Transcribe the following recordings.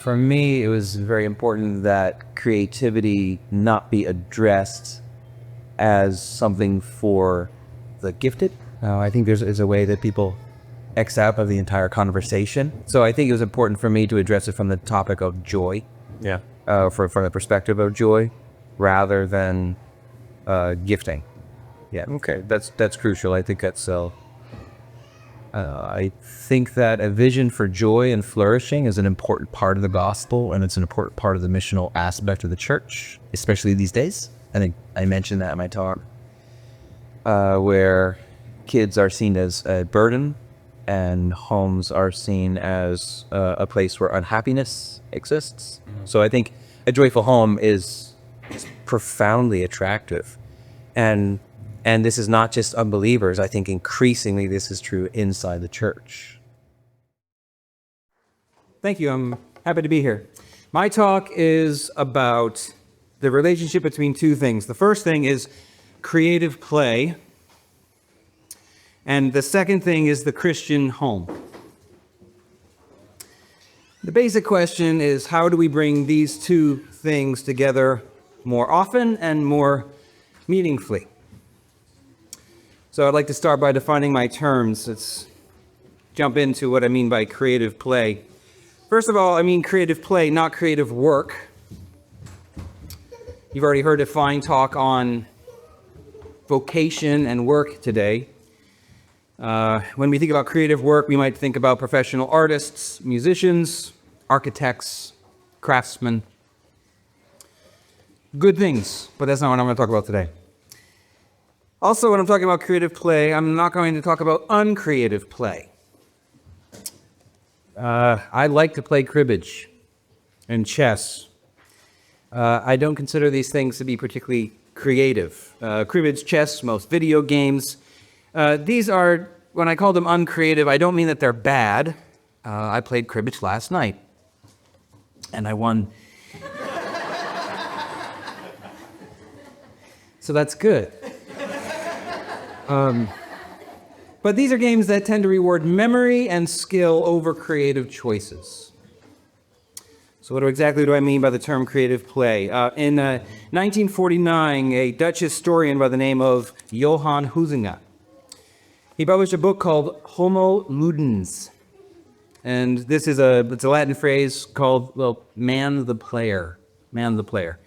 For me, it was very important that creativity not be addressed as something for the gifted. I think there's a way that people X out of the entire conversation. So I think it was important for me to address it from the topic of joy. Yeah. From the perspective of joy, rather than gifting. Yeah. Okay. That's crucial. I think that's I think that a vision for joy and flourishing is an important part of the gospel, and it's an important part of the missional aspect of the church, especially these days. I think I mentioned that in my talk, where kids are seen as a burden and homes are seen as a place where unhappiness exists. Mm-hmm. So I think a joyful home is profoundly attractive. And this is not just unbelievers. I think increasingly this is true inside the church. Thank you. I'm happy to be here. My talk is about the relationship between two things. The first thing is creative play, and the second thing is the Christian home. The basic question is, how do we bring these two things together more often and more meaningfully? So I'd like to start by defining my terms. Let's jump into what I mean by creative play. First of all, I mean creative play, not creative work. You've already heard a fine talk on vocation and work today. When we think about creative work, we might think about professional artists, musicians, architects, craftsmen. Good things, but that's not what I'm going to talk about today. Also, when I'm talking about creative play, I'm not going to talk about uncreative play. I like to play cribbage and chess. I don't consider these things to be particularly creative. Cribbage, chess, most video games. These are, when I call them uncreative, I don't mean that they're bad. I played cribbage last night, and I won. So that's good. But these are games that tend to reward memory and skill over creative choices. So what exactly do I mean by the term creative play? In 1949, a Dutch historian by the name of Johan Huizinga, he published a book called Homo Ludens. And this is it's a Latin phrase called, well, man the player. Man the player.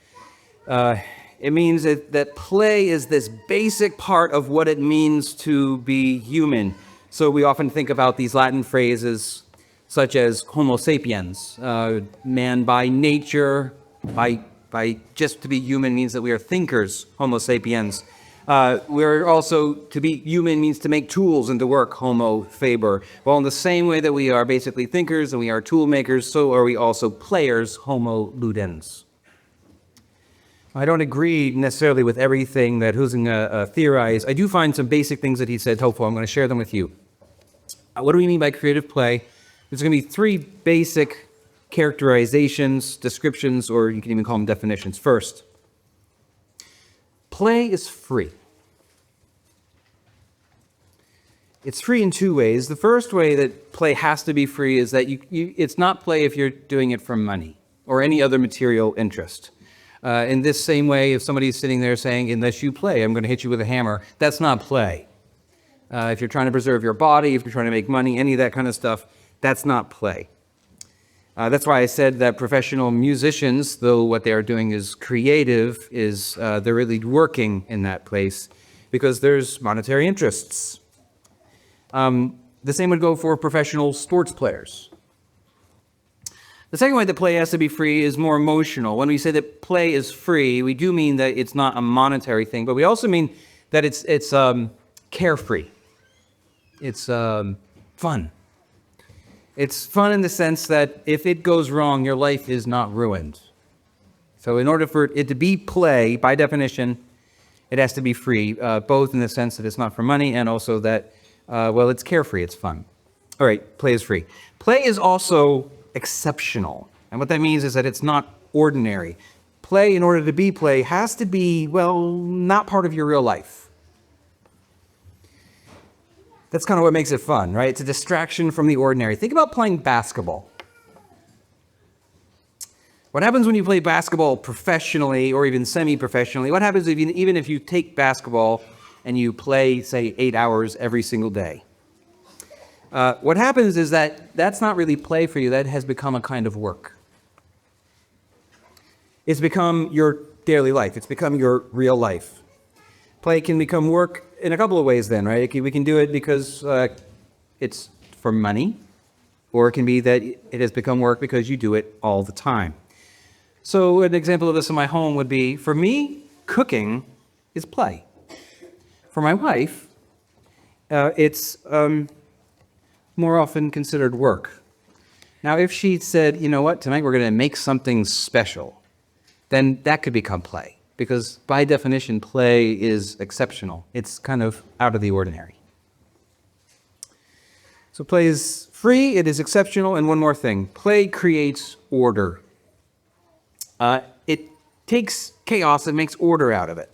It means that play is this basic part of what it means to be human. So we often think about these Latin phrases such as Homo sapiens, man by nature, by just to be human means that we are thinkers, Homo sapiens. We're also, to be human means to make tools and to work, Homo faber. Well, in the same way that we are basically thinkers and we are tool makers, so are we also players, Homo ludens. I don't agree necessarily with everything that Huizinga theorized. I do find some basic things that he said helpful. I'm going to share them with you. What do we mean by creative play? There's going to be three basic characterizations, descriptions, or you can even call them definitions. First, play is free. It's free in two ways. The first way that play has to be free is that it's not play if you're doing it for money or any other material interest. In this same way, if somebody's sitting there saying, unless you play, I'm going to hit you with a hammer, that's not play. If you're trying to preserve your body, if you're trying to make money, any of that kind of stuff, that's not play. That's why I said that professional musicians, though what they are doing is creative, is they're really working in that place because there's monetary interests. The same would go for professional sports players. The second way that play has to be free is more emotional. When we say that play is free, we do mean that it's not a monetary thing, but we also mean that it's carefree. It's fun. It's fun in the sense that if it goes wrong, your life is not ruined. So in order for it to be play, by definition, it has to be free, both in the sense that it's not for money and also that, it's carefree, it's fun. All right, play is free. Play is also exceptional. And what that means is that it's not ordinary. Play, in order to be play, has to be, not part of your real life. That's kind of what makes it fun, right? It's a distraction from the ordinary. Think about playing basketball. What happens when you play basketball professionally or even semi-professionally? What happens even if you take basketball and you play, say, 8 hours every single day? What happens is that's not really play for you. That has become a kind of work. It's become your daily life. It's become your real life. Play can become work in a couple of ways then, right? We can do it because it's for money, or it can be that it has become work because you do it all the time. So an example of this in my home would be, for me, cooking is play. For my wife, it's more often considered work. Now, if she said, you know what, tonight we're going to make something special, then that could become play. Because by definition, play is exceptional. It's kind of out of the ordinary. So play is free, it is exceptional, and one more thing. Play creates order. It takes chaos and makes order out of it.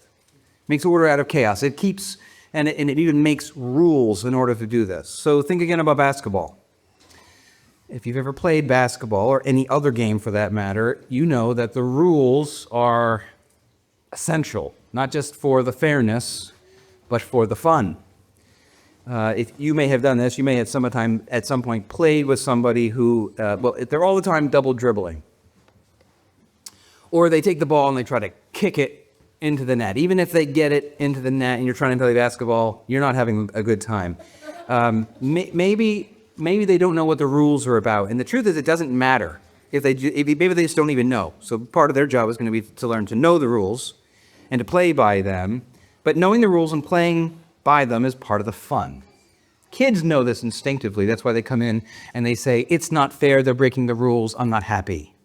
Makes order out of chaos. It keeps, and it even makes rules in order to do this. So think again about basketball. If you've ever played basketball, or any other game for that matter, you know that the rules are essential, not just for the fairness, but for the fun. If you may have done this, you may have at some point played with somebody who, they're all the time double dribbling. Or they take the ball and they try to kick it into the net. Even if they get it into the net and you're trying to play basketball, you're not having a good time. Maybe they don't know what the rules are about. And the truth is, it doesn't matter. Maybe they just don't even know. So part of their job is going to be to learn to know the rules and to play by them. But knowing the rules and playing by them is part of the fun. Kids know this instinctively. That's why they come in and they say, it's not fair, they're breaking the rules, I'm not happy.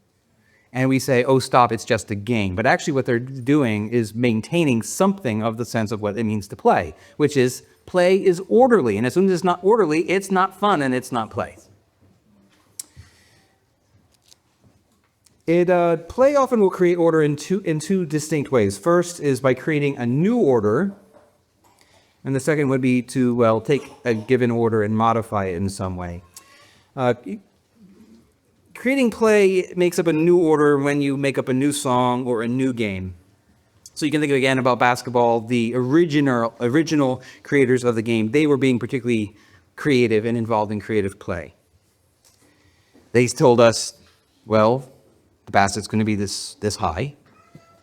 And we say, oh, stop, it's just a game. But actually what they're doing is maintaining something of the sense of what it means to play, which is play is orderly. And as soon as it's not orderly, it's not fun and it's not play. Play often will create order in two distinct ways. First is by creating a new order, and the second would be to, take a given order and modify it in some way. Creating play makes up a new order when you make up a new song or a new game. So you can think again about basketball. The original creators of the game, they were being particularly creative and involved in creative play. They told us, well, the basket's going to be this high,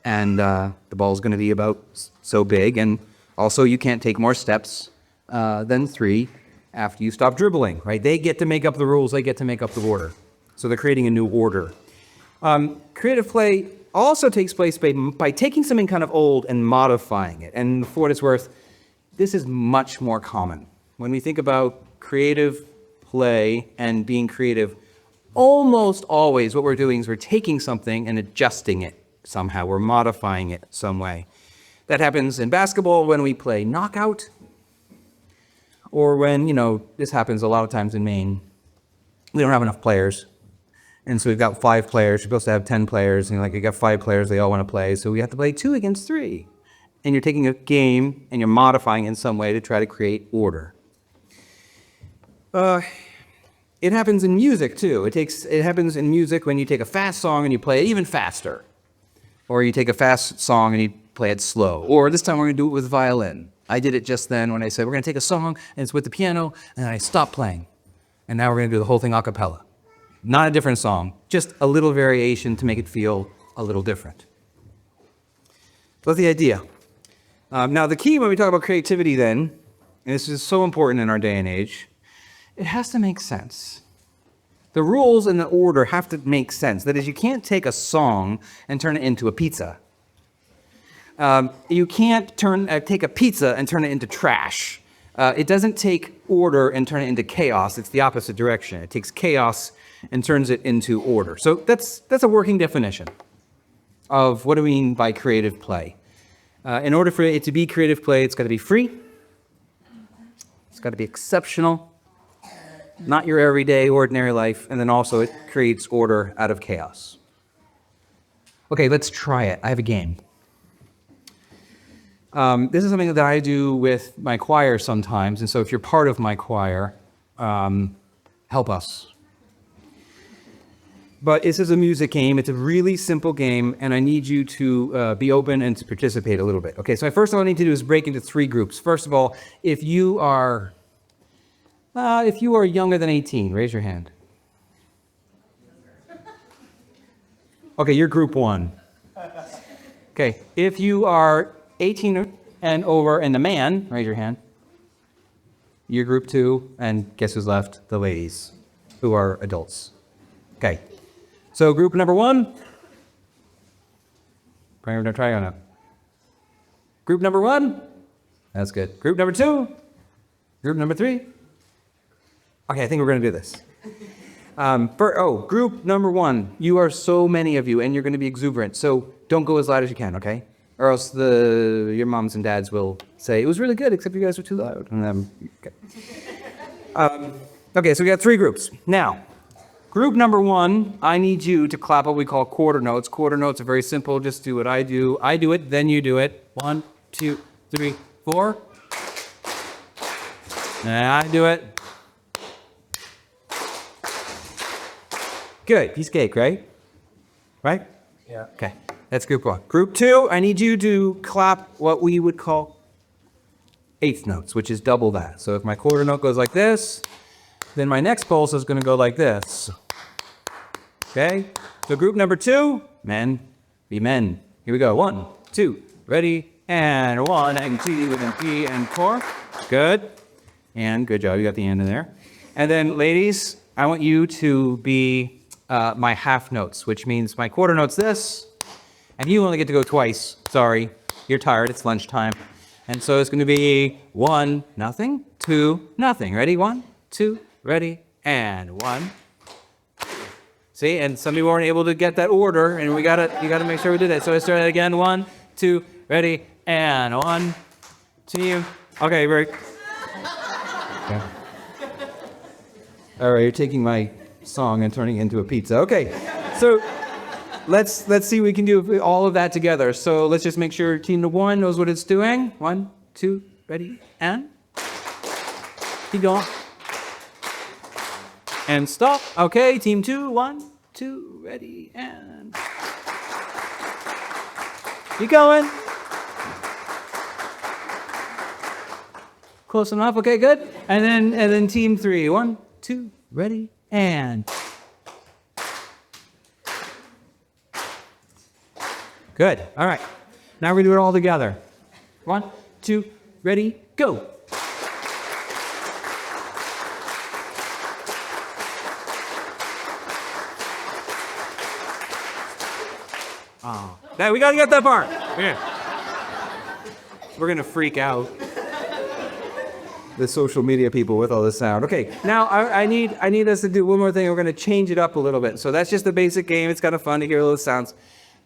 and the ball's going to be about so big, and also you can't take more steps than 3 after you stop dribbling, right? They get to make up the rules, they get to make up the order. So they're creating a new order. Creative play also takes place by taking something kind of old and modifying it. And for what it's worth, this is much more common. When we think about creative play and being creative, almost always what we're doing is we're taking something and adjusting it somehow. We're modifying it some way. That happens in basketball when we play knockout, or when, this happens a lot of times in Maine. We don't have enough players. And so we've got 5 players. You're supposed to have 10 players. And you got 5 players, they all want to play. So we have to play 2 against 3. And you're taking a game and you're modifying it in some way to try to create order. It happens in music too. It happens in music when you take a fast song and you play it even faster. Or you take a fast song and you play it slow. Or this time we're going to do it with violin. I did it just then when I said we're going to take a song and it's with the piano, and I stopped playing. And now we're going to do the whole thing a cappella. Not a different song, just a little variation to make it feel a little different. That's the idea. Now the key when we talk about creativity then, and this is so important in our day and age, it has to make sense. The rules and the order have to make sense. That is, you can't take a song and turn it into a pizza. You can't take a pizza and turn it into trash. It doesn't take order and turn it into chaos. It's the opposite direction. It takes chaos and turns it into order. So that's a working definition of what do we mean by creative play. In order for it to be creative play, it's got to be free. It's got to be exceptional, not your everyday, ordinary life, and then also it creates order out of chaos. Okay, let's try it. I have a game. This is something that I do with my choir sometimes, and so if you're part of my choir, help us. But this is a music game. It's a really simple game, and I need you to be open and to participate a little bit. Okay, so first all I need to do is break into 3 groups. First of all, if you are younger than 18, raise your hand. Okay, you're group 1. Okay, if you are 18 and over and a man, raise your hand. You're group 2, and guess who's left? The ladies, who are adults. Okay, so group number 1. We're gonna try on up. Group number 1. That's good. Group number 2. Group number 3. Okay, I think we're gonna do this. Group number 1. You are so many of you, and you're gonna be exuberant. So don't go as loud as you can, okay? Or else your moms and dads will say, it was really good, except you guys were too loud. Okay, so we got 3 groups. Now, group number 1, I need you to clap what we call quarter notes. Quarter notes are very simple. Just do what I do. I do it, then you do it. 1, 2, 3, 4. And I do it. Good. Piece of cake, right? Right? Yeah. Okay. That's group 1. Group 2, I need you to clap what we would call eighth notes, which is double that. So if my quarter note goes like this, then my next pulse is going to go like this. Okay? So group number 2, men, be men. Here we go. 1, 2, ready, and 1, and 2, and 3, and 4. Good. And good job. You got the end in there. And then, ladies, I want you to be my half notes, which means my quarter note's this, and you only get to go twice. Sorry. You're tired. It's lunchtime. And so it's going to be 1, nothing, 2, nothing. Ready? 1, 2, ready, and 1. See, and some people weren't able to get that order, and you gotta make sure we do that. So let's try that again. 1, 2, ready, and 1, 2. Okay, very. Okay. All right, you're taking my song and turning it into a pizza. Okay, so let's see what we can do all of that together. So let's just make sure team 1 knows what it's doing. 1, 2, ready, and keep going. And stop. Okay, team 2, 1, 2, ready, and keep going. Close enough. Okay, good. And then team 3, 1, 2, ready, and good. All right. Now we're gonna do it all together. 1, 2, ready, go. Oh, we gotta get that part. Yeah. We're gonna freak out the social media people with all this sound. Okay, now I need us to do one more thing. We're gonna change it up a little bit. So that's just a basic game. It's kind of fun to hear little sounds.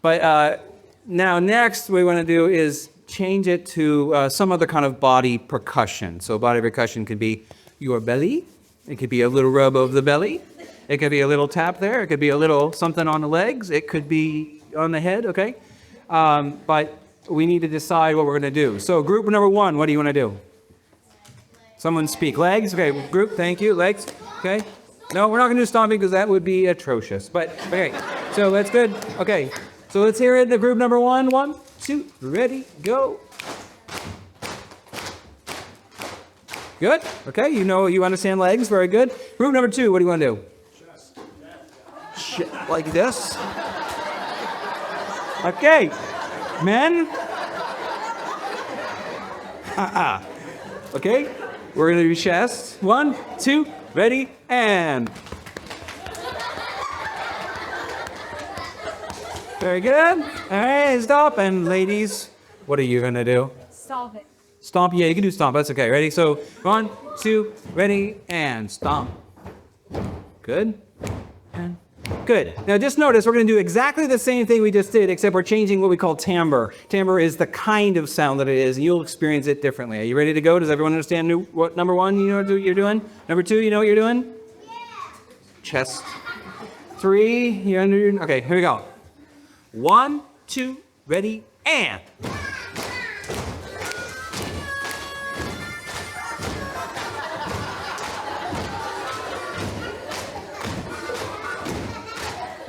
But now next what we want to do is change it to some other kind of body percussion. So body percussion could be your belly. It could be a little rub of the belly. It could be a little tap there. It could be a little something on the legs. It could be on the head, okay? But we need to decide what we're going to do. So group number 1, what do you want to do? Someone speak. Legs? Okay, group, thank you. Legs, okay? No, we're not going to do stomping because that would be atrocious. But, okay, so that's good. Okay, so let's hear it. The group number 1. 1, 2, ready, go. Good. Okay, you understand legs. Very good. Group number 2, what do you want to do? Chest. Like this. Okay. Men. Okay. We're going to do chest. 1, 2, ready, and. Very good. All right, stop. And ladies, what are you going to do? Stomp it. Stomp. Yeah, you can do stomp. That's okay. Ready? So 1, 2, ready, and stomp. Good. And good. Now just notice we're going to do exactly the same thing we just did, except we're changing what we call timbre. Timbre is the kind of sound that it is, and you'll experience it differently. Are you ready to go? Does everyone understand what number 1, you know what you're doing? Number 2, you know what you're doing? Yeah. Chest. 3, you're under. Okay, here we go. 1, 2, ready, and.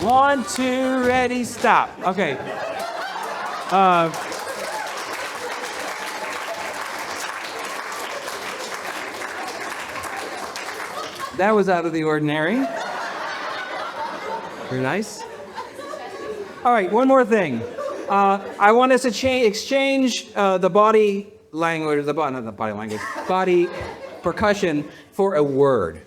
1, 2, ready, stop. Okay. That was out of the ordinary. Very nice. All right, one more thing. I want us to exchange the body language, not the body language, body percussion for a word.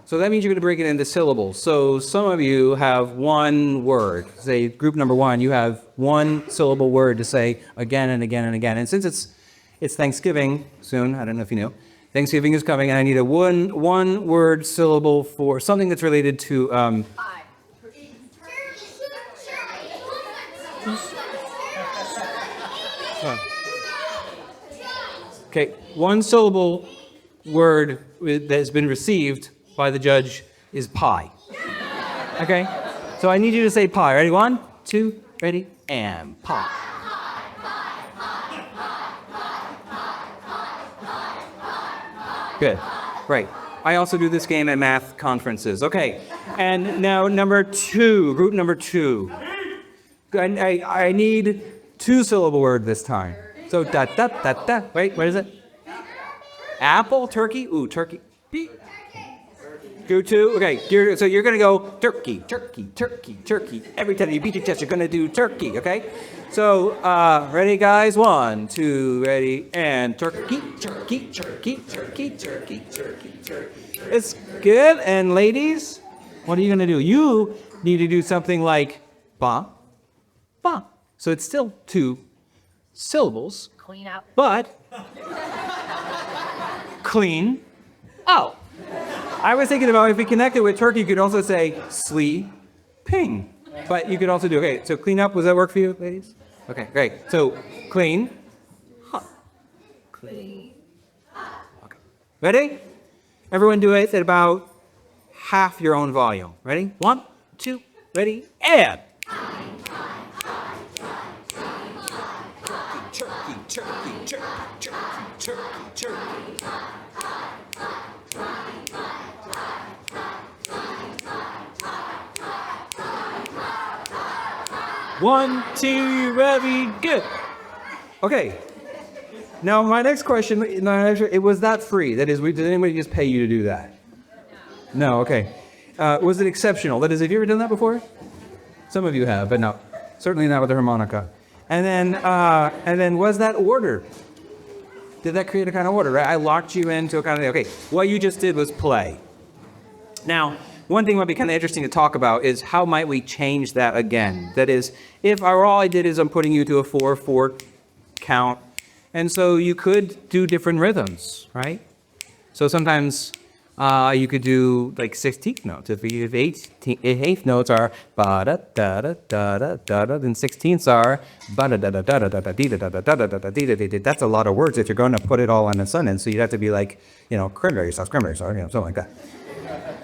So that means you're going to break it into syllables. So some of you have one word. Say group number 1, you have one syllable word to say again and again and again. And since it's Thanksgiving soon, I don't know if you know, Thanksgiving is coming, and I need a one word syllable for something that's related to. Okay, one syllable word that has been received by the judge is pie. Okay, so I need you to say pie. Ready? 1, 2, ready, and pie. Good. Right. I also do this game at math conferences. Okay. And now group number 2. I need 2-syllable word this time. So da da da da. Wait, what is it? Apple, turkey. Ooh, turkey. Go 2. Okay. So you're gonna go turkey, turkey, turkey, turkey. Every time you beat your chest, you're gonna do turkey. Okay. So ready, guys? 1, 2, ready, and turkey, turkey, turkey, turkey, turkey, turkey, turkey. It's good. And ladies, what are you gonna do? You need to do something like ba, ba. So it's still 2 syllables. Clean up. But clean out. I was thinking about if we connect it with turkey, you could also say sleeping. But you could also do, okay, so clean up. Does that work for you, ladies? Okay, great. So clean. Clean. Okay. Ready? Everyone do it at about half your own volume. Ready? 1, 2, ready, and. Turkey, turkey, turkey, turkey, turkey, turkey. 1, 2, ready, good. Okay. Now my next question, was that free? That is, did anybody just pay you to do that? No, okay. Was it exceptional? That is, have you ever done that before? Some of you have, but no. Certainly not with the harmonica. And then was that order? Did that create a kind of order, right? I locked you into a kind of, okay, what you just did was play. Now, one thing might be kind of interesting to talk about is how might we change that again? That is, if all I did is I'm putting you to a 4/4 count, and so you could do different rhythms, right? So sometimes you could do like 16th notes. If eighth notes are ba da da da da da da da, then 16ths are ba da da da da da da da da da da da da da da da. That's a lot of words if you're going to put it all on a sentence. So you'd have to be like, cranberry sauce, something like that.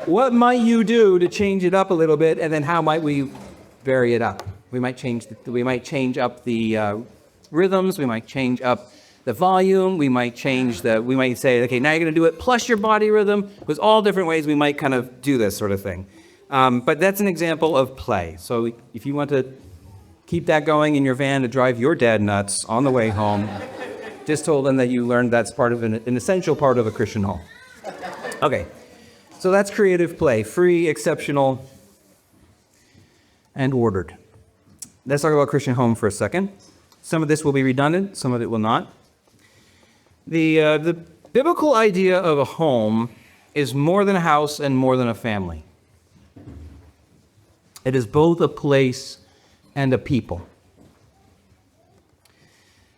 What might you do to change it up a little bit, and then how might we vary it up? We might change up the rhythms. We might change up the volume. We might say, okay, now you're going to do it plus your body rhythm. There's all different ways we might kind of do this sort of thing. But that's an example of play. So if you want to keep that going in your van to drive your dad nuts on the way home, just told them that you learned that's part of an essential part of a Christian home. Okay. So that's creative play, free, exceptional, and ordered. Let's talk about Christian home for a second. Some of this will be redundant, some of it will not. The biblical idea of a home is more than a house and more than a family. It is both a place and a people.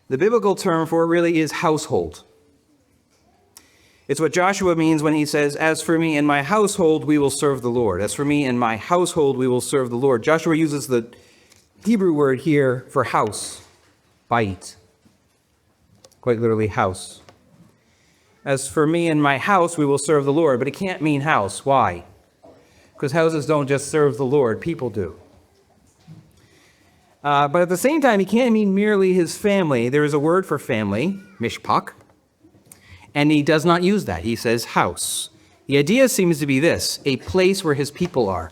The biblical term for it really is household. It's what Joshua means when he says, as for me and my household, we will serve the Lord. As for me and my household, we will serve the Lord. Joshua uses the Hebrew word here for house, bait. Quite literally house. As for me and my house, we will serve the Lord. But it can't mean house. Why? Because houses don't just serve the Lord, people do. But at the same time, he can't mean merely his family. There is a word for family, mishpach. And he does not use that. He says house. The idea seems to be this, a place where his people are.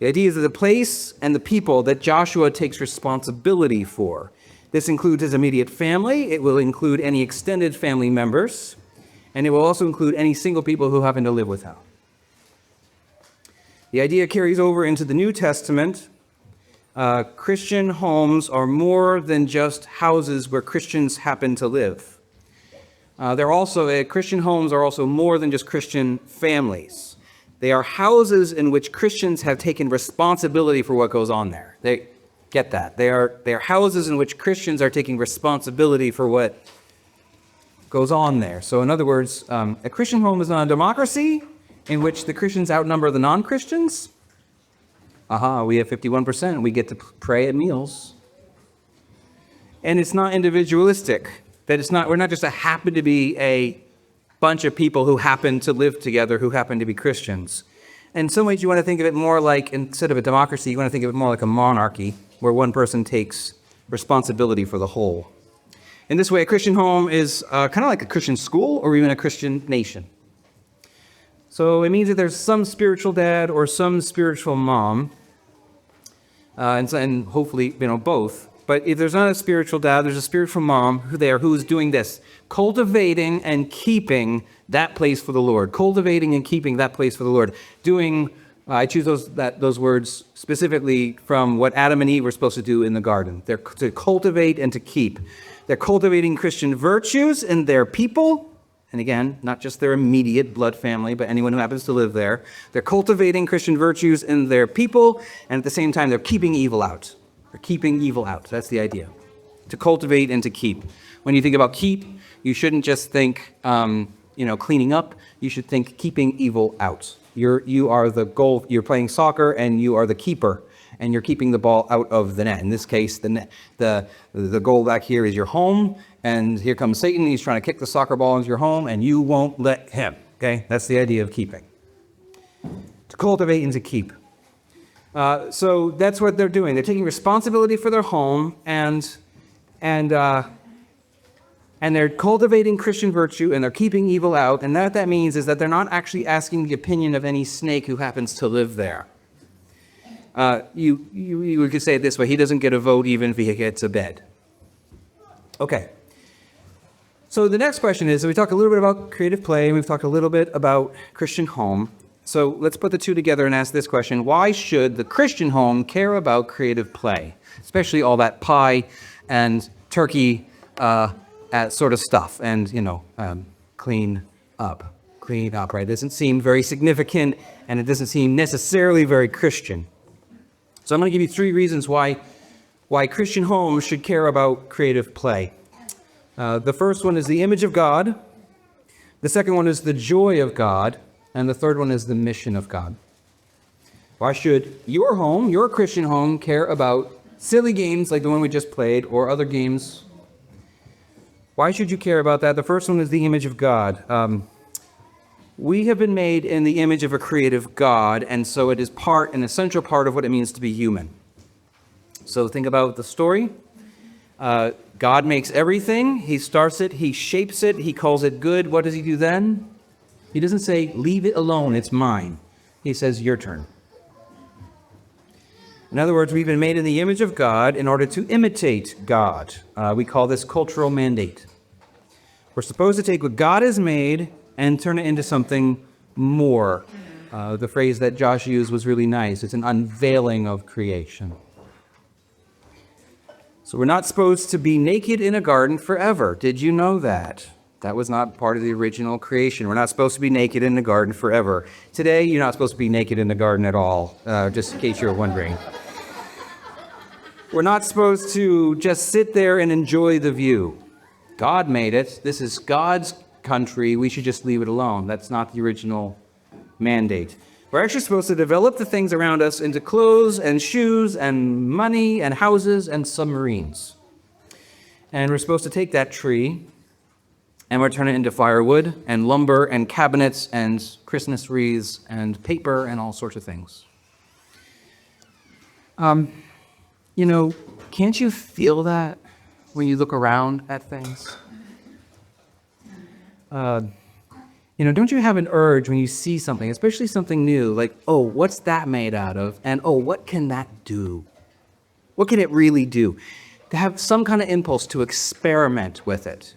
The idea is that the place and the people that Joshua takes responsibility for. This includes his immediate family. It will include any extended family members. And it will also include any single people who happen to live with him. The idea carries over into the New Testament. Christian homes are more than just houses where Christians happen to live. Christian homes are also more than just Christian families. They are houses in which Christians have taken responsibility for what goes on there. They get that. They are houses in which Christians are taking responsibility for what goes on there. So in other words, a Christian home is not a democracy in which the Christians outnumber the non-Christians. We have 51%. We get to pray at meals. And it's not individualistic. We're not just happen to be a bunch of people who happen to live together, who happen to be Christians. In some ways, you want to think of it more like, instead of a democracy, you want to think of it more like a monarchy, where one person takes responsibility for the whole. In this way, a Christian home is kind of like a Christian school or even a Christian nation. So it means that there's some spiritual dad or some spiritual mom, and hopefully, both. But if there's not a spiritual dad, there's a spiritual mom who is doing this, cultivating and keeping that place for the Lord. Cultivating and keeping that place for the Lord. I choose those words specifically from what Adam and Eve were supposed to do in the garden. They're to cultivate and to keep. They're cultivating Christian virtues in their people. And again, not just their immediate blood family, but anyone who happens to live there. They're cultivating Christian virtues in their people, and at the same time, they're keeping evil out. They're keeping evil out. That's the idea. To cultivate and to keep. When you think about keep, you shouldn't just think, cleaning up. You should think keeping evil out. You are the goal. You're playing soccer, and you are the keeper, and you're keeping the ball out of the net. In this case, the goal back here is your home, and here comes Satan. He's trying to kick the soccer ball into your home, and you won't let him. Okay, that's the idea of keeping. To cultivate and to keep. So that's what they're doing. They're taking responsibility for their home, and they're cultivating Christian virtue, and they're keeping evil out. And what that means is that they're not actually asking the opinion of any snake who happens to live there. You could say it this way: he doesn't get a vote even if he gets a bed. Okay. So the next question is, so we talked a little bit about creative play, and we've talked a little bit about Christian home. So let's put the two together and ask this question: why should the Christian home care about creative play, especially all that pie and turkey sort of stuff, and clean up, right? It doesn't seem very significant, and it doesn't seem necessarily very Christian. So I'm going to give you 3 reasons why Christian homes should care about creative play. The first one is the image of God. The second one is the joy of God. And the third one is the mission of God. Why should your home, your Christian home, care about silly games like the one we just played or other games? Why should you care about that? The first one is the image of God. We have been made in the image of a creative God, and so it is an essential part of what it means to be human. So think about the story. God makes everything. He starts it. He shapes it. He calls it good. What does he do then? He doesn't say, leave it alone, it's mine. He says, your turn. In other words, we've been made in the image of God in order to imitate God. We call this cultural mandate. We're supposed to take what God has made and turn it into something more. The phrase that Josh used was really nice. It's an unveiling of creation. So we're not supposed to be naked in a garden forever. Did you know that? That was not part of the original creation. We're not supposed to be naked in the garden forever. Today, you're not supposed to be naked in the garden at all, just in case you're wondering. We're not supposed to just sit there and enjoy the view. God made it. This is God's country. We should just leave it alone. That's not the original mandate. We're actually supposed to develop the things around us into clothes and shoes and money and houses and submarines. And we're supposed to take that tree and we're turning it into firewood and lumber and cabinets and Christmas wreaths and paper and all sorts of things. Can't you feel that when you look around at things? Don't you have an urge when you see something, especially something new, like, oh, what's that made out of? And oh, what can that do? What can it really do? To have some kind of impulse to experiment with it.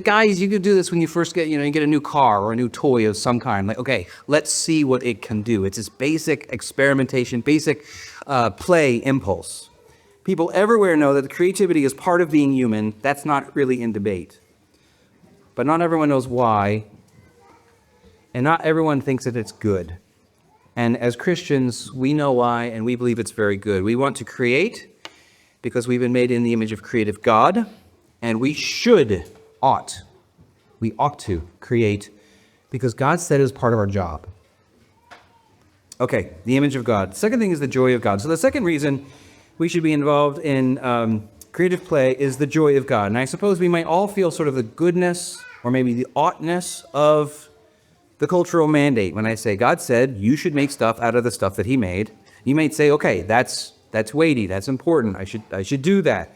Guys, you could do this when you first get, you get a new car or a new toy of some kind. Like, okay, let's see what it can do. It's this basic experimentation, basic play impulse. People everywhere know that the creativity is part of being human. That's not really in debate. But not everyone knows why. And not everyone thinks that it's good. And as Christians, we know why, and we believe it's very good. We want to create because we've been made in the image of creative God, and we ought to create because God said it was part of our job. Okay, the image of God. Second thing is the joy of God. So the second reason we should be involved in creative play is the joy of God. And I suppose we might all feel sort of the goodness or maybe the oughtness of the cultural mandate. When I say God said you should make stuff out of the stuff that he made, you might say, okay, that's weighty, that's important, I should do that.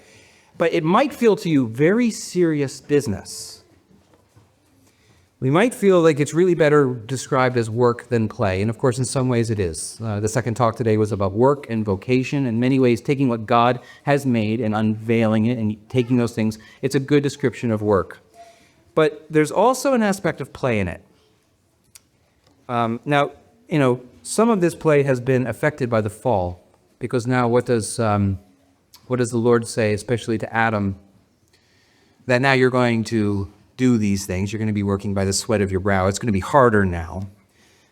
But it might feel to you very serious business. We might feel like it's really better described as work than play. And of course, in some ways it is. The second talk today was about work and vocation. In many ways, taking what God has made and unveiling it and taking those things, it's a good description of work. But there's also an aspect of play in it. Now, some of this play has been affected by the fall, because now what does the Lord say, especially to Adam? That now you're going to do these things. You're going to be working by the sweat of your brow. It's going to be harder now.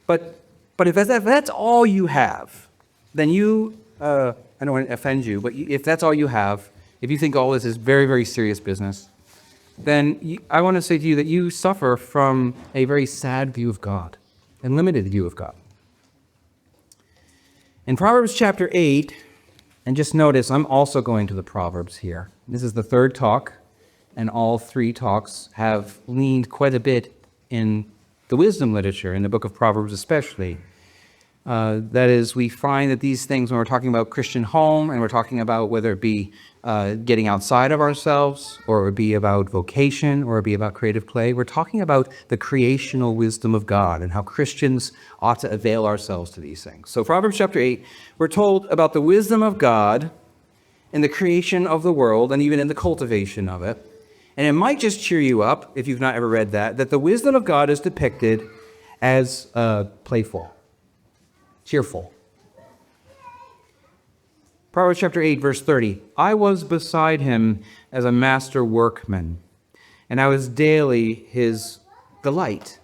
But if that's all you have, then I don't want to offend you, but if that's all you have, if you think all this is very, very serious business, then I want to say to you that you suffer from a very sad view of God and limited view of God. In Proverbs chapter 8, and just notice, I'm also going to the Proverbs here. This is the third talk, and all three talks have leaned quite a bit in the wisdom literature, in the book of Proverbs especially. That is, we find that these things, when we're talking about Christian home, and we're talking about whether it be getting outside of ourselves, or it would be about vocation, or it would be about creative play, we're talking about the creational wisdom of God and how Christians ought to avail ourselves to these things. So Proverbs chapter 8, we're told about the wisdom of God in the creation of the world and even in the cultivation of it. And it might just cheer you up, if you've not ever read that the wisdom of God is depicted as playful, cheerful. Proverbs chapter 8, verse 30. I was beside him as a master workman, and I was daily his delight,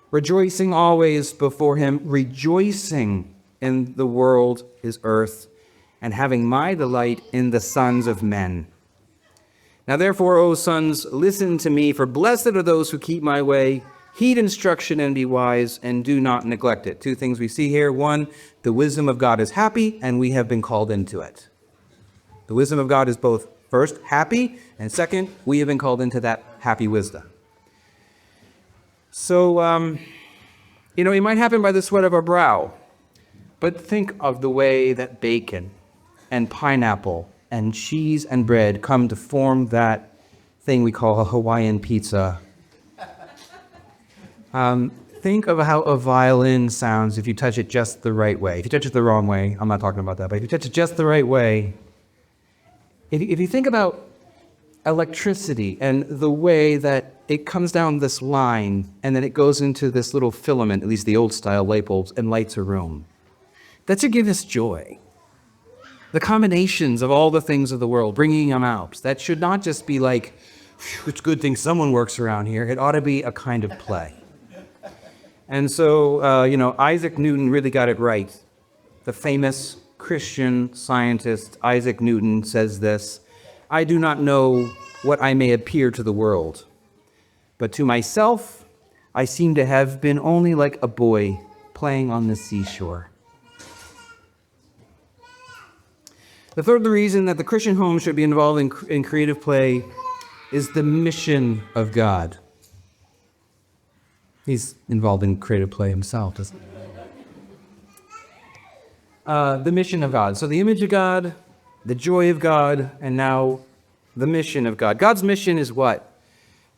rejoicing always before him, rejoicing in the world, his earth, and having my delight in the sons of men. Now therefore, O sons, listen to me, for blessed are those who keep my way. Heed instruction and be wise, and do not neglect it. Two things we see here. One, the wisdom of God is happy, and we have been called into it. The wisdom of God is both, first, happy, and second, we have been called into that happy wisdom. So, it might happen by the sweat of our brow, but think of the way that bacon and pineapple and cheese and bread come to form that thing we call a Hawaiian pizza. Think of how a violin sounds if you touch it just the right way. If you touch it the wrong way, I'm not talking about that, but if you touch it just the right way, if you think about electricity and the way that it comes down this line and then it goes into this little filament, at least the old style light bulbs, and lights a room, that should give us joy. The combinations of all the things of the world, bringing them out, that should not just be like, it's a good thing someone works around here. It ought to be a kind of play. And so, Isaac Newton really got it right. The famous Christian scientist Isaac Newton says this: I do not know what I may appear to the world, but to myself I seem to have been only like a boy playing on the seashore. The third reason that the Christian home should be involved in creative play is the mission of God. He's involved in creative play himself, doesn't he? The mission of God. So the image of God, the joy of God, and now the mission of God. God's mission is what?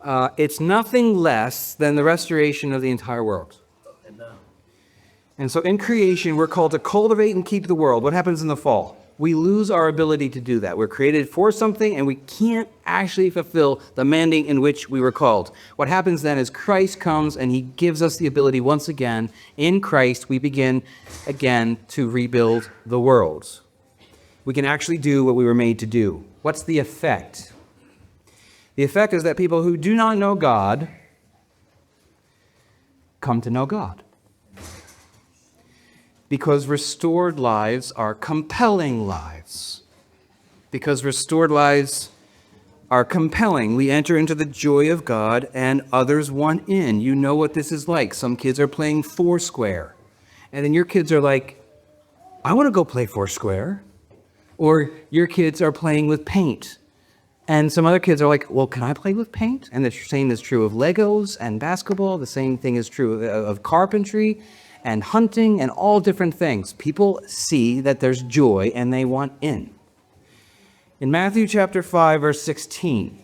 it's nothing less than the restoration of the entire world. And so in creation, we're called to cultivate and keep the world. What happens in the fall? We lose our ability to do that. We're created for something, and we can't actually fulfill the mandate in which we were called. What happens then is Christ comes, and he gives us the ability once again. In Christ, we begin again to rebuild the world. We can actually do what we were made to do. What's the effect? The effect is that people who do not know God come to know God. Because restored lives are compelling lives. Because restored lives are compelling. We enter into the joy of God and others want in. You know what this is like. Some kids are playing Foursquare. And then your kids are like, I want to go play Foursquare. Or your kids are playing with paint. And some other kids are like, well, can I play with paint? And the same is true of Legos and basketball. The same thing is true of carpentry and hunting and all different things. People see that there's joy and they want in. In Matthew chapter 5, verse 16,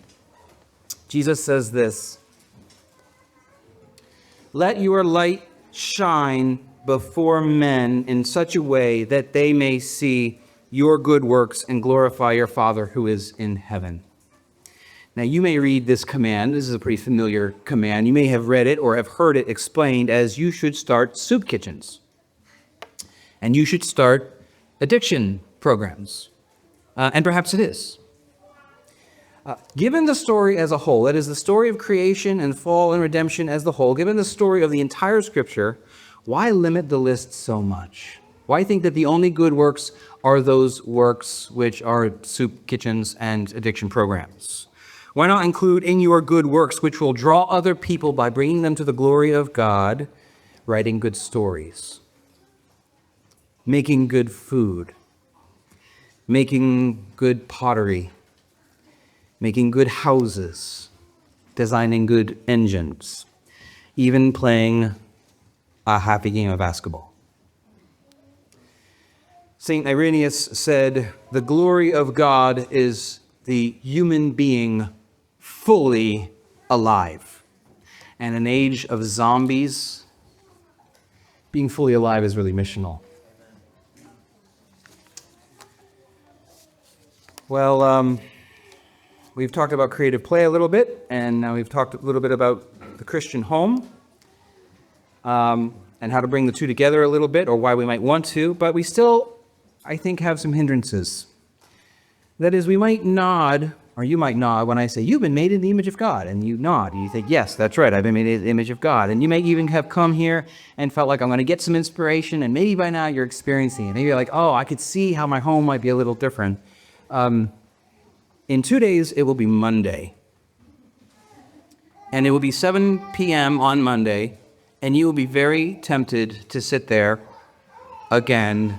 Jesus says this, "Let your light shine before men in such a way that they may see your good works and glorify your Father who is in heaven." Now, you may read this command. This is a pretty familiar command. You may have read it or have heard it explained as you should start soup kitchens. And you should start addiction programs. And perhaps it is. Given the story as a whole, that is the story of creation and fall and redemption as the whole, given the story of the entire Scripture, why limit the list so much? Why think that the only good works are those works which are soup kitchens and addiction programs? Why not include in your good works, which will draw other people by bringing them to the glory of God, writing good stories, making good food, making good pottery, making good houses, designing good engines, even playing a happy game of basketball? St. Irenaeus said, "The glory of God is the human being fully alive." And in an age of zombies, being fully alive is really missional. Well, we've talked about creative play a little bit, and now we've talked a little bit about the Christian home, and how to bring the two together a little bit, or why we might want to, but we still, I think, have some hindrances. That is, we might nod, or you might nod when I say, "You've been made in the image of God," and you nod, and you think, "Yes, that's right, I've been made in the image of God." And you may even have come here and felt like, I'm going to get some inspiration, and maybe by now you're experiencing it. Maybe you're like, oh, I could see how my home might be a little different. In 2 days, it will be Monday. And it will be 7 p.m. on Monday, and you will be very tempted to sit there again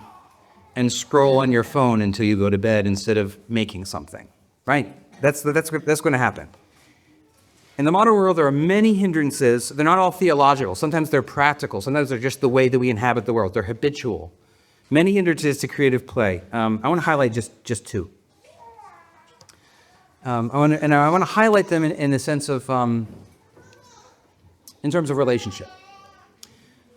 and scroll on your phone until you go to bed instead of making something, right? That's going to happen. In the modern world, there are many hindrances. They're not all theological. Sometimes they're practical. Sometimes they're just the way that we inhabit the world. They're habitual. Many hindrances to creative play. I want to highlight just two. I want to highlight them in the sense of, in terms of relationship.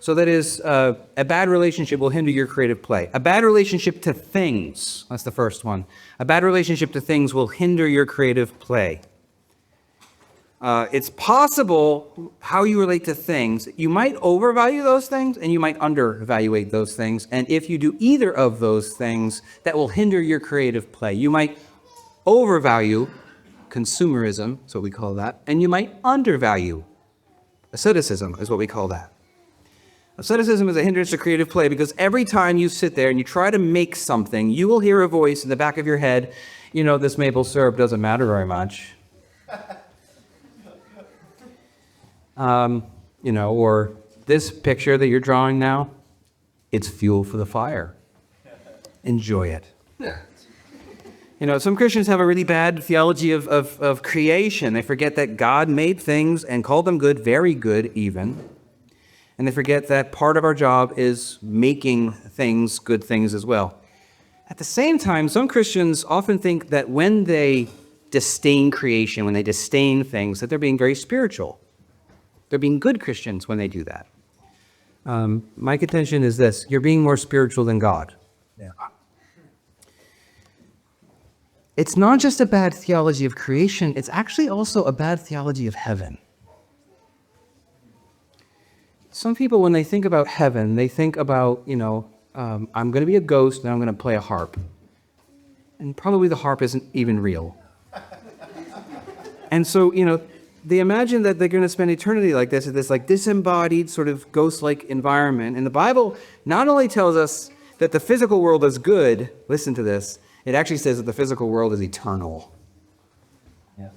So that is, a bad relationship will hinder your creative play. A bad relationship to things, that's the first one. A bad relationship to things will hinder your creative play. It's possible how you relate to things. You might overvalue those things and you might undervaluate those things. And if you do either of those things, that will hinder your creative play. You might overvalue consumerism, is what we call that, and you might undervalue asceticism, is what we call that. Asceticism is a hindrance to creative play because every time you sit there and you try to make something, you will hear a voice in the back of your head, you know, this maple syrup doesn't matter very much. Or this picture that you're drawing now, it's fuel for the fire. Enjoy it. Some Christians have a really bad theology of creation. They forget that God made things and called them good, very good even. And they forget that part of our job is making things good things as well. At the same time, some Christians often think that when they disdain creation, when they disdain things, that they're being very spiritual. They're being good Christians when they do that. My contention is this: you're being more spiritual than God. Yeah. It's not just a bad theology of creation, it's actually also a bad theology of heaven. Some people, when they think about heaven, they think about, I'm going to be a ghost and I'm going to play a harp. And probably the harp isn't even real. And so, they imagine that they're going to spend eternity like this, in this like disembodied sort of ghost-like environment. And the Bible not only tells us that the physical world is good, listen to this, it actually says that the physical world is eternal. Yeah.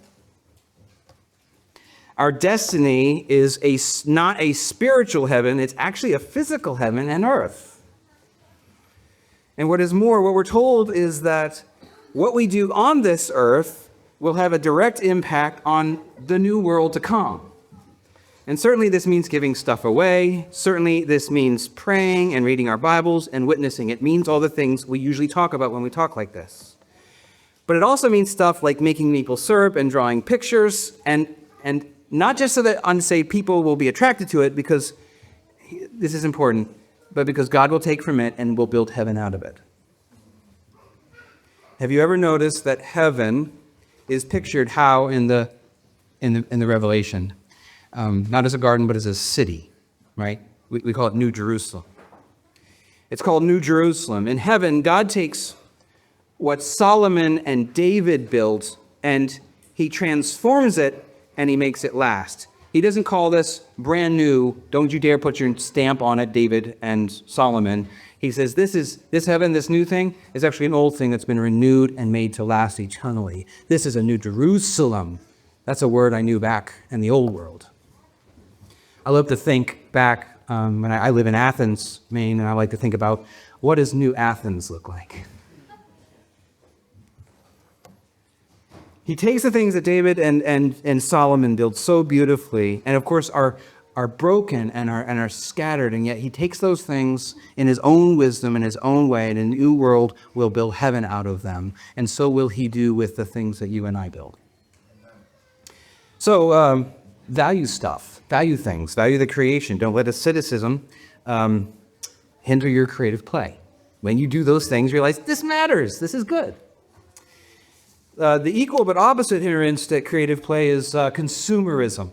Our destiny is not a spiritual heaven, it's actually a physical heaven and earth. And what is more, what we're told is that what we do on this earth will have a direct impact on the new world to come. And certainly this means giving stuff away. Certainly this means praying and reading our Bibles and witnessing. It means all the things we usually talk about when we talk like this. But it also means stuff like making maple syrup and drawing pictures, and not just so that unsaved people will be attracted to it, because this is important, but because God will take from it and will build heaven out of it. Have you ever noticed that heaven is pictured how in the Revelation? Not as a garden, but as a city, right? We call it New Jerusalem. It's called New Jerusalem. In heaven, God takes what Solomon and David built, and he transforms it, and he makes it last. He doesn't call this brand new, don't you dare put your stamp on it, David and Solomon. He says this heaven, this new thing, is actually an old thing that's been renewed and made to last eternally. This is a New Jerusalem. That's a word I knew back in the old world. I love to think back when I live in Athens, Maine, and I like to think about, what does New Athens look like? He takes the things that David and Solomon built so beautifully, and of course are broken and are scattered, and yet he takes those things in his own wisdom, in his own way, and a new world will build heaven out of them. And so will he do with the things that you and I build. So value stuff, value things, value the creation. Don't let asceticism hinder your creative play. When you do those things, realize this matters, this is good. The equal but opposite hindrance to creative play is consumerism.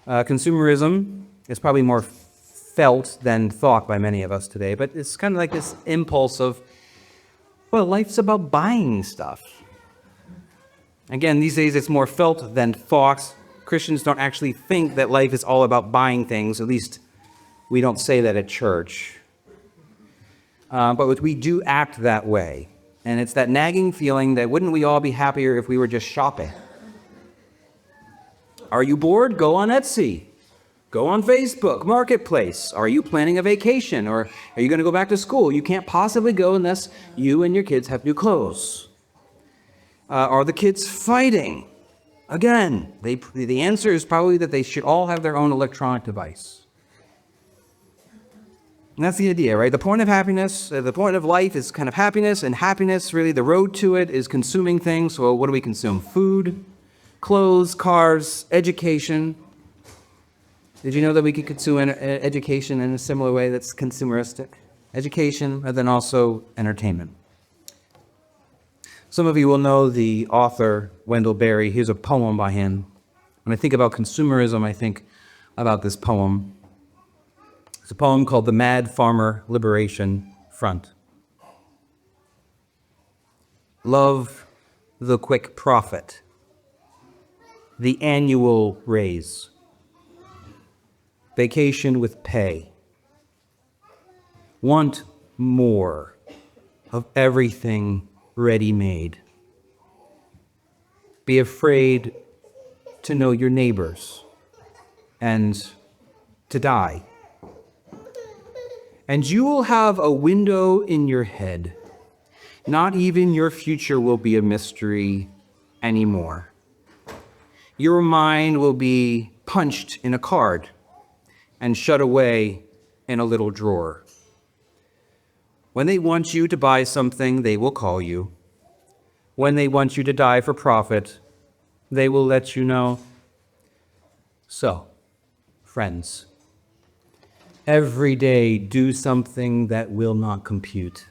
Consumerism is probably more felt than thought by many of us today, but it's kind of like this impulse of, well, life's about buying stuff. Again, these days it's more felt than thought. Christians don't actually think that life is all about buying things. At least we don't say that at church. But we do act that way. And it's that nagging feeling that wouldn't we all be happier if we were just shopping? Are you bored? Go on Etsy. Go on Facebook Marketplace. Are you planning a vacation? Or are you going to go back to school? You can't possibly go unless you and your kids have new clothes. Are the kids fighting? Again, the answer is probably that they should all have their own electronic device. And that's the idea, right? The point of happiness, the point of life is kind of happiness, and happiness, really, the road to it is consuming things. So what do we consume? Food, clothes, cars, education. Did you know that we could consume education in a similar way that's consumeristic? Education, and then also entertainment. Some of you will know the author, Wendell Berry. Here's a poem by him. When I think about consumerism, I think about this poem. It's a poem called The Mad Farmer Liberation Front. Love the quick profit, the annual raise, vacation with pay. Want more of everything ready-made. Be afraid to know your neighbors and to die. And you will have a window in your head. Not even your future will be a mystery anymore. Your mind will be punched in a card and shut away in a little drawer. When they want you to buy something, they will call you. when they want you to die for profit, they will let you know. So, friends, every day do something that will not compute.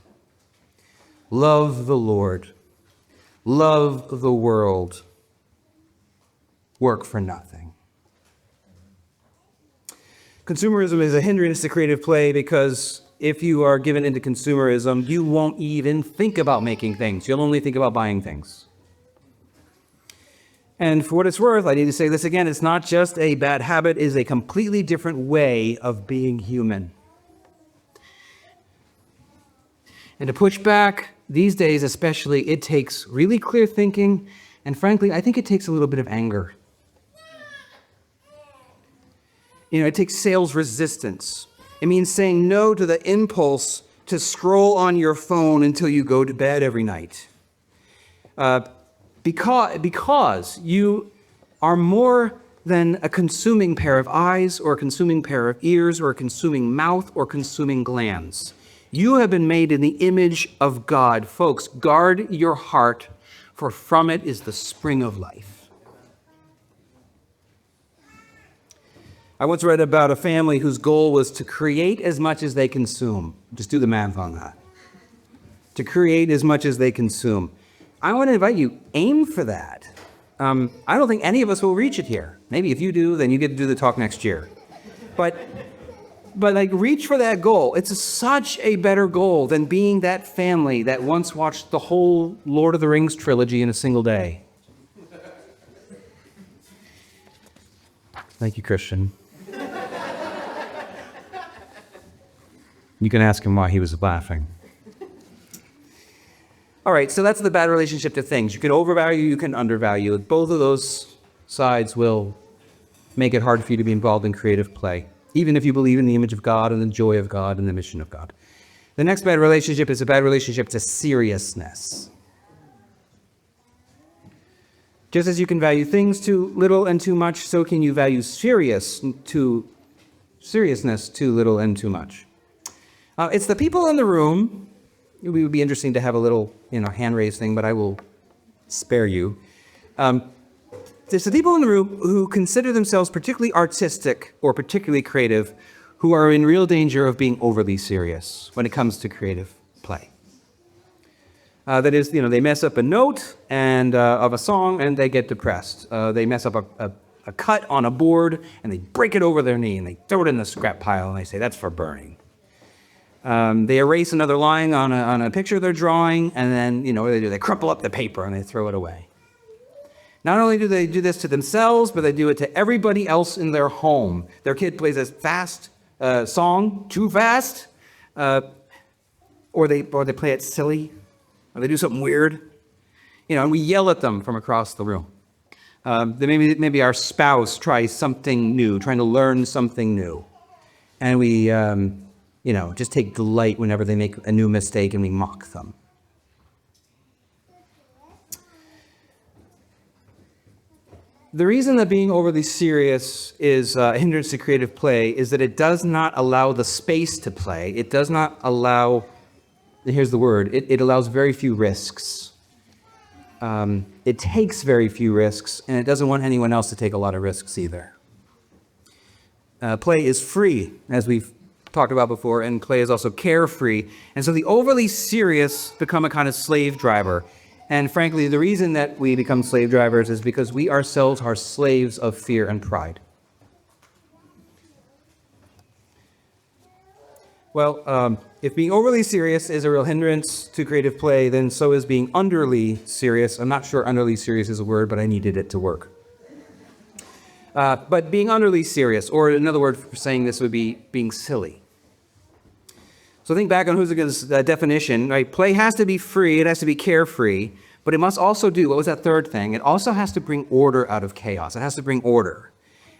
Love the Lord. Love the world. Work for nothing. Consumerism is a hindrance to creative play because if you are given into consumerism, you won't even think about making things. You'll only think about buying things. And for what it's worth, I need to say this again, it's not just a bad habit, it is a completely different way of being human. And to push back, these days especially, it takes really clear thinking, and frankly, I think it takes a little bit of anger. It takes sales resistance. It means saying no to the impulse to scroll on your phone until you go to bed every night. Because you are more than a consuming pair of eyes or a consuming pair of ears or a consuming mouth or consuming glands. You have been made in the image of God. Folks, guard your heart, for from it is the spring of life. I once read about a family whose goal was to create as much as they consume. Just do the math on that. To create as much as they consume. I want to invite you, aim for that. I don't think any of us will reach it here. Maybe if you do, then you get to do the talk next year. But reach for that goal. It's such a better goal than being that family that once watched the whole Lord of the Rings trilogy in a single day. Thank you, Christian. You can ask him why he was laughing. All right, so that's the bad relationship to things. You can overvalue, you can undervalue. Both of those sides will make it hard for you to be involved in creative play, even if you believe in the image of God and the joy of God and the mission of God. The next bad relationship is a bad relationship to seriousness. Just as you can value things too little and too much, so can you value seriousness too little and too much. It's the people in the room. It would be interesting to have a little, hand raise thing, but I will spare you. There's the people in the room who consider themselves particularly artistic or particularly creative, who are in real danger of being overly serious when it comes to creative play. That is, they mess up a note of a song and they get depressed. They mess up a cut on a board and they break it over their knee and they throw it in the scrap pile and they say, that's for burning. They erase another line on a picture they're drawing, and then, what do? They crumple up the paper and they throw it away. Not only do they do this to themselves, but they do it to everybody else in their home. Their kid plays a fast song, too fast, or they play it silly, or they do something weird, and we yell at them from across the room. Maybe our spouse tries something new, trying to learn something new, and we just take delight whenever they make a new mistake and we mock them. The reason that being overly serious is a hindrance to creative play is that it does not allow the space to play. It does not allow, here's the word, it allows very few risks. It takes very few risks, and it doesn't want anyone else to take a lot of risks either. Play is free, as we've talked about before, and play is also carefree. And so the overly serious become a kind of slave driver. And frankly, the reason that we become slave drivers is because we ourselves are slaves of fear and pride. Well, if being overly serious is a real hindrance to creative play, then so is being underly serious. I'm not sure underly serious is a word, but I needed it to work. But being underly serious, or another word for saying this would be being silly. So think back on Huizinga's definition, right? Play has to be free, it has to be carefree, but it must also do, what was that third thing? It also has to bring order out of chaos. It has to bring order.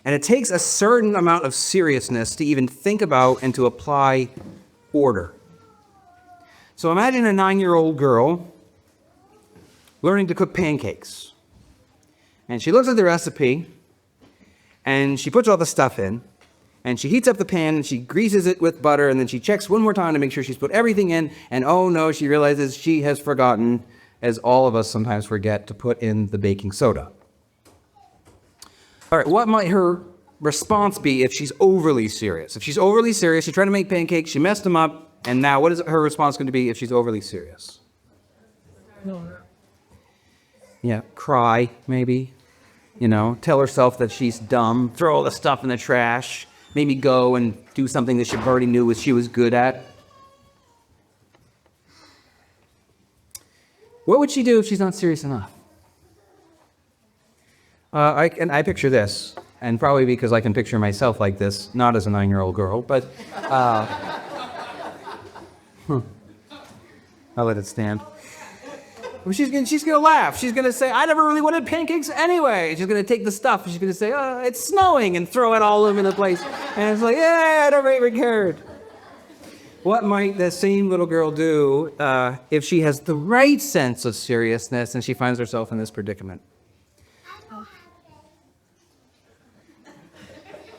And it takes a certain amount of seriousness to even think about and to apply order. So imagine a 9-year-old girl learning to cook pancakes. And she looks at the recipe, and she puts all the stuff in, and she heats up the pan, and she greases it with butter, and then she checks one more time to make sure she's put everything in, and oh no, she realizes she has forgotten as all of us sometimes forget to put in the baking soda. All right, what might her response be if she's overly serious? If she's overly serious, she tried to make pancakes, she messed them up, and now what is her response going to be if she's overly serious? Yeah, cry, maybe. Tell herself that she's dumb, throw all the stuff in the trash, maybe go and do something that she already knew she was good at. What would she do if she's not serious enough? I picture this, and probably because I can picture myself like this, not as a 9-year-old girl, but I'll let it stand. Well, she's gonna laugh. She's gonna say, "I never really wanted pancakes anyway." She's gonna take the stuff, and she's gonna say, "Oh, it's snowing," and throw it all over the place. And it's like, "Yeah, I never even cared." What might that same little girl do if she has the right sense of seriousness and she finds herself in this predicament?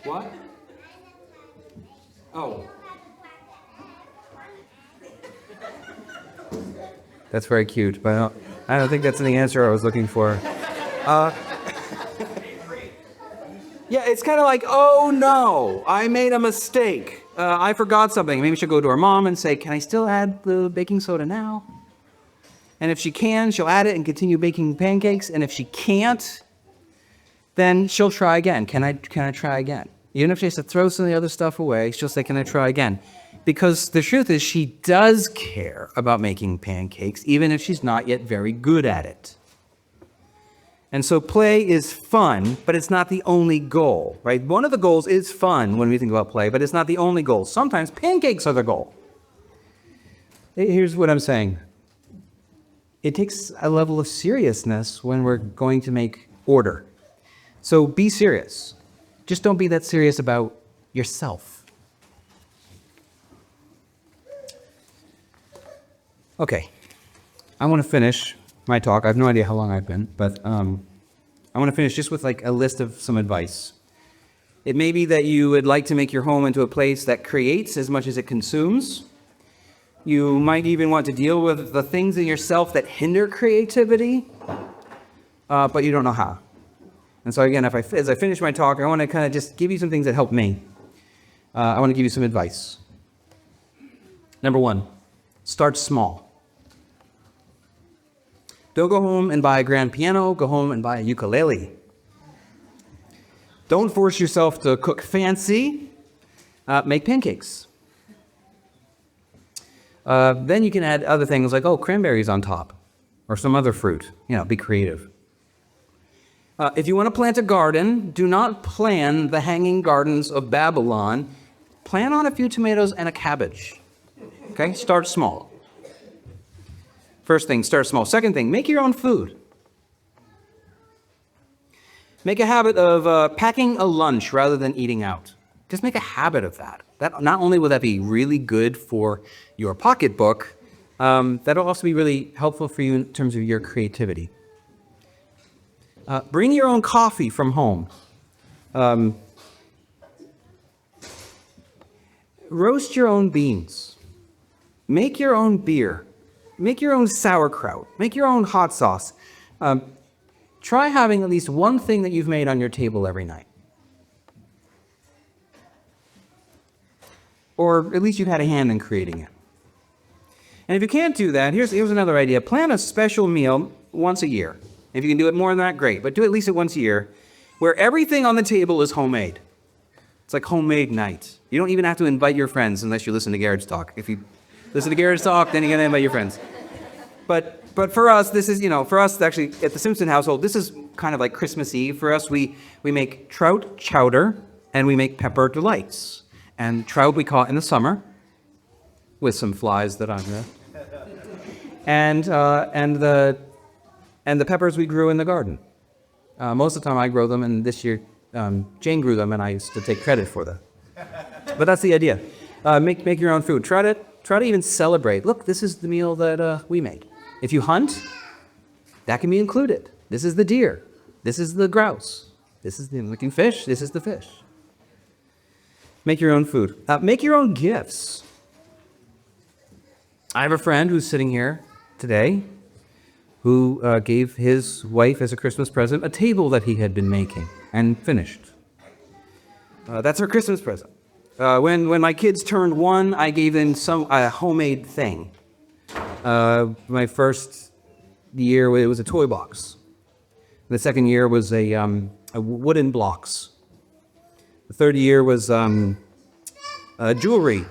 What? Oh. That's very cute, but I don't think that's the answer I was looking for. Yeah, it's kind of like, oh no, I made a mistake. I forgot something. Maybe she'll go to her mom and say, "Can I still add the baking soda now?" And if she can, she'll add it and continue baking pancakes. And if she can't, then she'll try again. Can I try again? Even if she has to throw some of the other stuff away, she'll say, "Can I try again?" Because the truth is, she does care about making pancakes, even if she's not yet very good at it. And so play is fun, but it's not the only goal, right? One of the goals is fun when we think about play, but it's not the only goal. Sometimes pancakes are the goal. Here's what I'm saying. It takes a level of seriousness when we're going to make order. So be serious. Just don't be that serious about yourself. Okay, I want to finish my talk. I have no idea how long I've been, but I want to finish just with like a list of some advice. It may be that you would like to make your home into a place that creates as much as it consumes. You might even want to deal with the things in yourself that hinder creativity, but you don't know how. And so again, as I finish my talk, I want to kind of just give you some things that help me. I want to give you some advice. Number 1, start small. Don't go home and buy a grand piano, go home and buy a ukulele. Don't force yourself to cook fancy, make pancakes. Then you can add other things like, cranberries on top, or some other fruit. Be creative. If you want to plant a garden, do not plan the hanging gardens of Babylon. Plan on a few tomatoes and a cabbage. Okay, start small. First thing, start small. Second thing, make your own food. Make a habit of packing a lunch rather than eating out. Just make a habit of that. That not only will that be really good for your pocketbook, that'll also be really helpful for you in terms of your creativity. Bring your own coffee from home. Roast your own beans. Make your own beer. Make your own sauerkraut. Make your own hot sauce. Try having at least one thing that you've made on your table every night. Or at least you've had a hand in creating it. And if you can't do that, here's another idea. Plan a special meal once a year. If you can do it more than that, great. But do it at least once a year, where everything on the table is homemade. It's like homemade night. You don't even have to invite your friends unless you listen to Garrett's talk. If you listen to Garrett's talk, then you're going to invite your friends. But for us, this is, for us actually at the Simpson household, this is kind of like Christmas Eve. For us, we make trout chowder and we make pepper delights. And trout we caught in the summer with some flies that I'm there. And the peppers we grew in the garden. Most of the time I grow them, and this year Jane grew them, and I used to take credit for them. But that's the idea. Make your own food. Try to even celebrate. Look, this is the meal that we made. If you hunt, that can be included. This is the deer. This is the grouse. This is the looking fish. This is the fish. Make your own food. Make your own gifts. I have a friend who's sitting here today who gave his wife as a Christmas present a table that he had been making and finished. That's our Christmas present. When my kids turned 1, I gave them a homemade thing. My first year, it was a toy box. The second year was a wooden blocks. The third year was a jewelry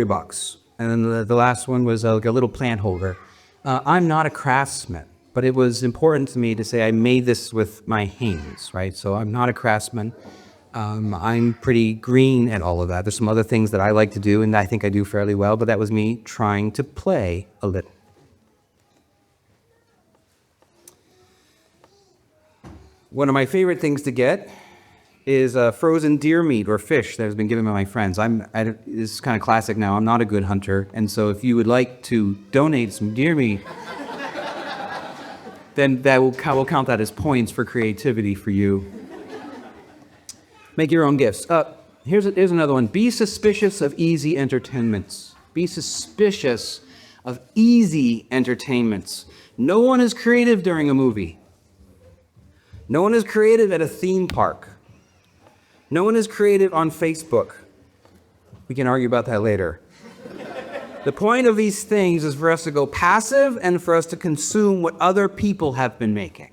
box. And then the last one was like a little plant holder. I'm not a craftsman, but it was important to me to say I made this with my hands, right? So I'm not a craftsman. I'm pretty green at all of that. There's some other things that I like to do, and I think I do fairly well, but that was me trying to play a little. One of my favorite things to get is frozen deer meat or fish that has been given by my friends. This is kind of classic now. I'm not a good hunter, and so if you would like to donate some deer meat, then we'll count that as points for creativity for you. Make your own gifts. Here's another one. Be suspicious of easy entertainments. Be suspicious of easy entertainments. No one is creative during a movie. No one is creative at a theme park. No one is creative on Facebook. We can argue about that later. The point of these things is for us to go passive and for us to consume what other people have been making.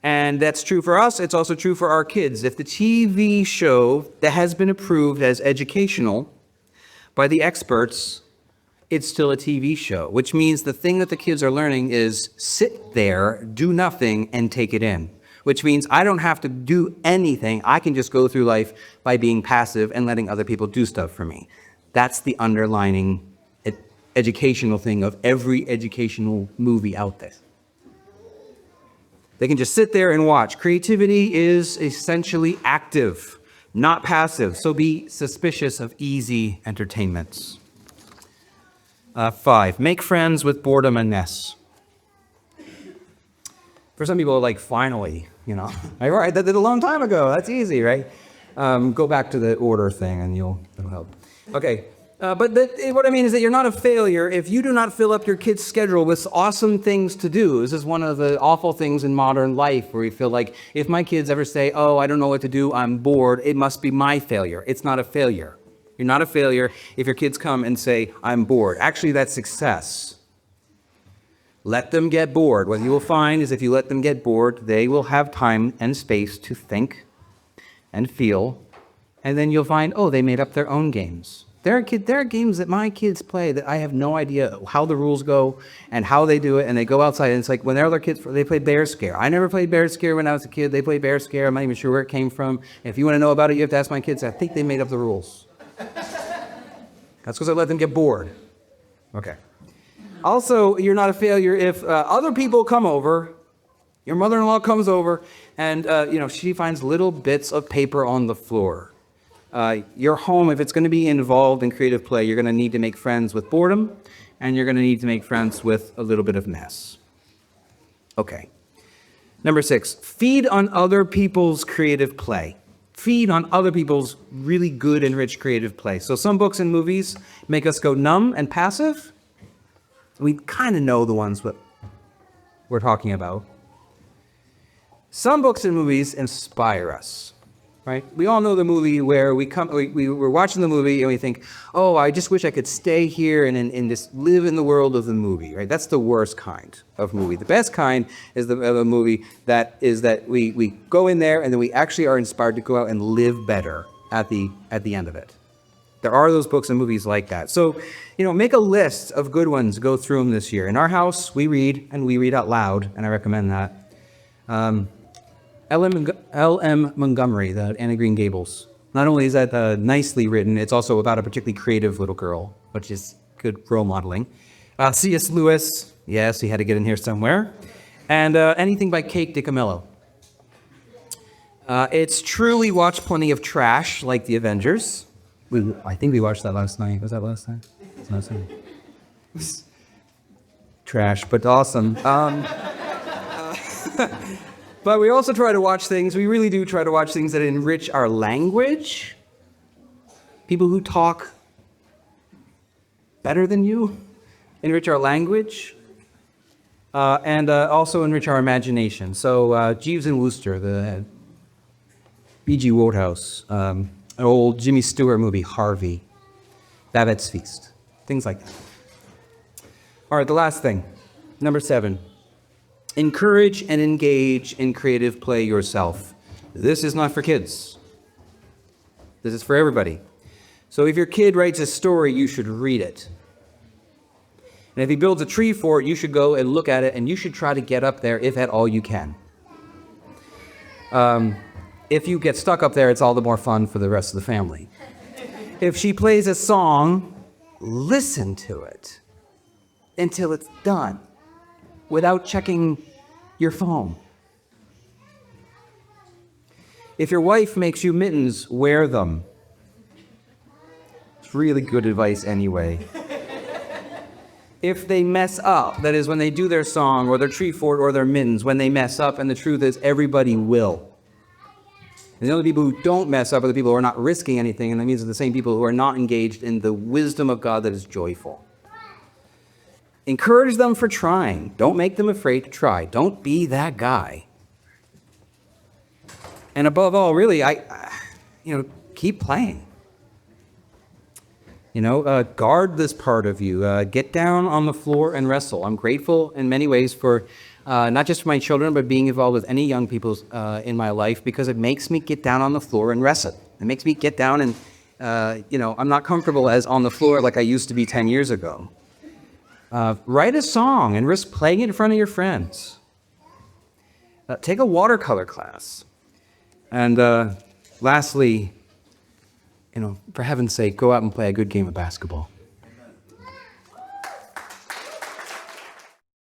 And that's true for us. It's also true for our kids. If the TV show that has been approved as educational by the experts, it's still a TV show, which means the thing that the kids are learning is sit there, do nothing, and take it in. Which means I don't have to do anything. I can just go through life by being passive and letting other people do stuff for me. That's the underlining educational thing of every educational movie out there. They can just sit there and watch. Creativity is essentially active, not passive. So be suspicious of easy entertainments. 5, make friends with boredom and ness. For some people, like, finally, all right, that did a long time ago. That's easy, right? Go back to the order thing and it'll help. Okay, but what I mean is that you're not a failure if you do not fill up your kid's schedule with awesome things to do. This is one of the awful things in modern life where we feel like if my kids ever say, oh, I don't know what to do, I'm bored, it must be my failure. It's not a failure. You're not a failure if your kids come and say, I'm bored. Actually, that's success. Let them get bored. What you will find is if you let them get bored, they will have time and space to think and feel. And then you'll find, oh, they made up their own games. There are games that my kids play that I have no idea how the rules go and how they do it. And they go outside and it's like when they're other kids, they play Bear Scare. I never played Bear Scare when I was a kid. They play Bear Scare. I'm not even sure where it came from. If you want to know about it, you have to ask my kids. I think they made up the rules. That's because I let them get bored. Okay. Also, you're not a failure if other people come over, your mother-in-law comes over, and she finds little bits of paper on the floor. Your home, if it's going to be involved in creative play, you're going to need to make friends with boredom, and you're going to need to make friends with a little bit of mess. Okay. Number 6, feed on other people's creative play. Feed on other people's really good and rich creative play. So some books and movies make us go numb and passive. We kind of know the ones that we're talking about. Some books and movies inspire us, right? We all know the movie where we're watching the movie and we think, oh, I just wish I could stay here and just live in the world of the movie, right? That's the worst kind of movie. The best kind is the movie that we go in there and then we actually are inspired to go out and live better at the end of it. There are those books and movies like that. So, make a list of good ones, go through them this year. In our house, we read, and we read out loud, and I recommend that. L.M. Montgomery, the Anne of Green Gables. Not only is that nicely written, it's also about a particularly creative little girl, which is good role modeling. C.S. Lewis, yes, he had to get in here somewhere. And anything by Kate DiCamillo. It's truly watched plenty of trash, like The Avengers. I think we watched that last night. Was that last night? Last night. Trash, but awesome. But we also try to watch things, we really do try to watch things that enrich our language. People who talk better than you, enrich our language. and also enrich our imagination. So Jeeves and Wooster, the B.G. Wodehouse, an old Jimmy Stewart movie, Harvey, Babette's Feast, things like that. All right, the last thing, number 7. Encourage and engage in creative play yourself. This is not for kids. This is for everybody. So if your kid writes a story, you should read it. And if he builds a tree fort, you should go and look at it, and you should try to get up there if at all you can. If you get stuck up there, it's all the more fun for the rest of the family. If she plays a song, listen to it until it's done without checking your phone. If your wife makes you mittens, wear them. It's really good advice anyway. If they mess up, that is when they do their song or their tree fort or their mittens, when they mess up, and the truth is everybody will. And the only people who don't mess up are the people who are not risking anything, and that means they're the same people who are not engaged in the wisdom of God that is joyful. Encourage them for trying. Don't make them afraid to try. Don't be that guy. And above all, really, keep playing. Guard this part of you. Get down on the floor and wrestle. I'm grateful in many ways for not just for my children, but being involved with any young people in my life, because it makes me get down on the floor and wrestle. It makes me get down and, I'm not comfortable as on the floor like I used to be 10 years ago. Write a song and risk playing it in front of your friends. Take a watercolor class. And lastly, for heaven's sake, go out and play a good game of basketball.